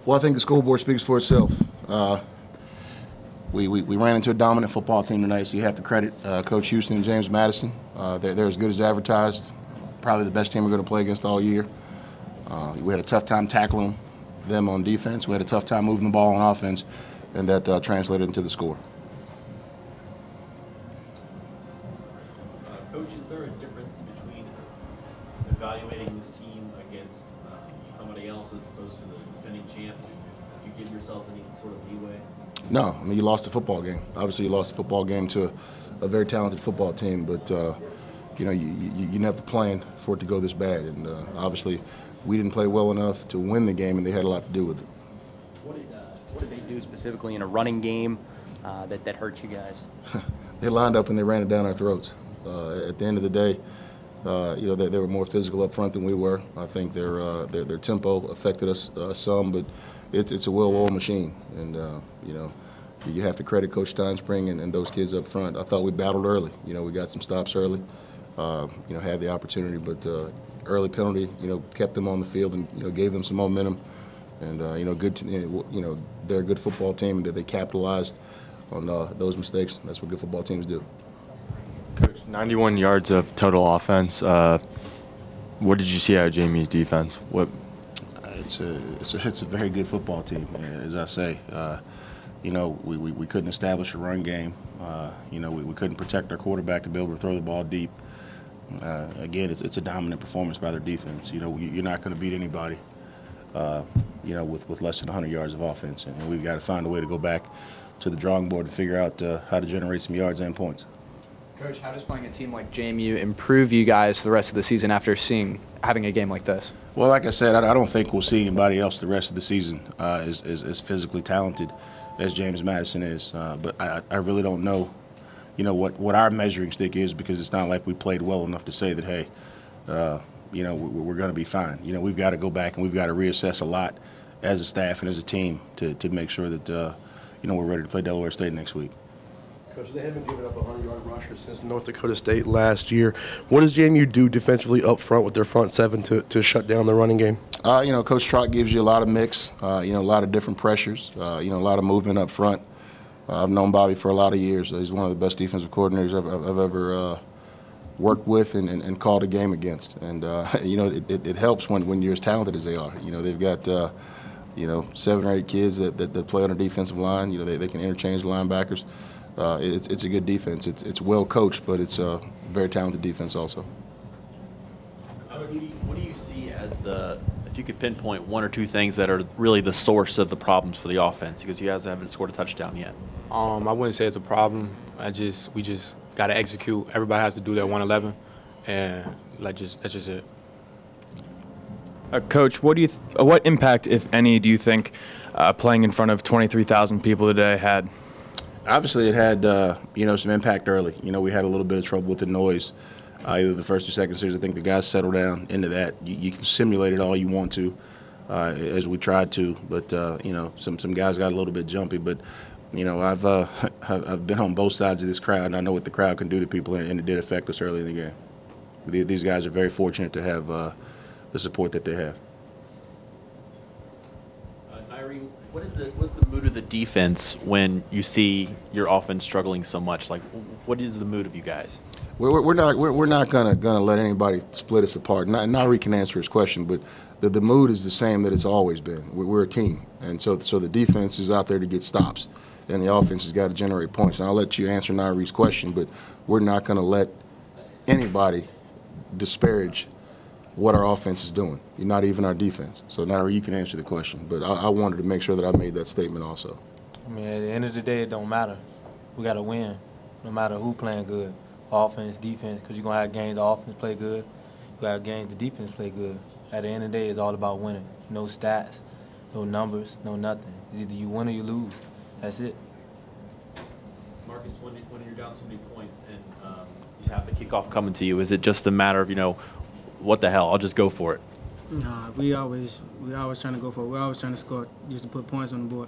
Well, I think the scoreboard speaks for itself. We ran into a dominant football team tonight, so you have to credit Coach Houston and James Madison. They're as good as advertised, probably the best team we're going to play against all year. We had a tough time tackling them on defense. We had a tough time moving the ball on offense, and that translated into the score. Coach, is there a difference between evaluating this team against somebody else as opposed to the defending champs? Do you give yourselves any sort of leeway? No, I mean, you lost a football game. Obviously, you lost a football game to a very talented football team, but you know, you never planned for it to go this bad, and obviously, we didn't play well enough to win the game, and they had a lot to do with it. What did they do specifically in a running game that hurt you guys? They lined up and they ran it down our throats. At the end of the day, you know, they were more physical up front than we were. I think their tempo affected us some, but it's a well-oiled machine, and you know, you have to credit Coach Steinspring and those kids up front. I thought we battled early. You know, we got some stops early. You know, had the opportunity, but early penalty, you know, kept them on the field and, you know, gave them some momentum. And you know, you know, they're a good football team, and that they capitalized on those mistakes. That's what good football teams do. Coach, 91 yards of total offense. What did you see out of JMU's defense? What? It's a very good football team, as I say. You know, we couldn't establish a run game. You know, we couldn't protect our quarterback to be able to throw the ball deep. Again, it's a dominant performance by their defense. You know, you're not going to beat anybody, you know, with less than 100 yards of offense. And we've got to find a way to go back to the drawing board and figure out how to generate some yards and points. Coach, how does playing a team like JMU improve you guys the rest of the season after having a game like this? Well, like I said, I don't think we'll see anybody else the rest of the season as physically talented as James Madison is. But I really don't know, you know, what our measuring stick is, because it's not like we played well enough to say that, hey, you know, we're going to be fine. You know, we've got to go back and we've got to reassess a lot as a staff and as a team to make sure that, you know, we're ready to play Delaware State next week. Coach, they haven't given up a 100-yard rusher since North Dakota State last year. What does JMU do defensively up front with their front seven to shut down the running game? You know, Coach Trott gives you a lot of mix, you know, a lot of different pressures, you know, a lot of movement up front. I've known Bobby for a lot of years. He's one of the best defensive coordinators I've ever worked with and called a game against. And, you know, it helps when you're as talented as they are. You know, they've got, you know, 7 or 8 kids that play on a defensive line. You know, they can interchange linebackers. It's a good defense. It's well coached, but it's a very talented defense also. What do you see as if you could pinpoint 1 or 2 things that are really the source of the problems for the offense, because you guys haven't scored a touchdown yet? I wouldn't say it's a problem. We just got to execute. Everybody has to do their 111, and that's just it. Coach, what impact, if any, do you think playing in front of 23,000 people today had? Obviously, it had you know, some impact early. You know, we had a little bit of trouble with the noise, either the first or second series. I think the guys settled down into that. You can simulate it all you want to, as we tried to, but you know, some guys got a little bit jumpy. But you know, I've been on both sides of this crowd, and I know what the crowd can do to people, and it did affect us early in the game. These guys are very fortunate to have the support that they have. What's the mood of the defense when you see your offense struggling so much? Like, what is the mood of you guys? We're not gonna let anybody split us apart. Nari can answer his question, but the mood is the same that it's always been. We're a team, and so the defense is out there to get stops, and the offense has got to generate points. And I'll let you answer Nari's question, but we're not gonna let anybody disparage what our offense is doing. You're not even our defense. So now you can answer the question. But I wanted to make sure that I made that statement also. I mean, at the end of the day, it don't matter. We got to win, no matter who playing good, offense, defense, because you're going to have games the offense play good. You got games the defense play good. At the end of the day, it's all about winning. No stats, no numbers, no nothing. It's either you win or you lose. That's it. Marcus, when you're down so many points and you have the kickoff coming to you, is it just a matter of, you know, what the hell, I'll just go for it? Nah, we always trying to go for it. We're always trying to score just to put points on the board.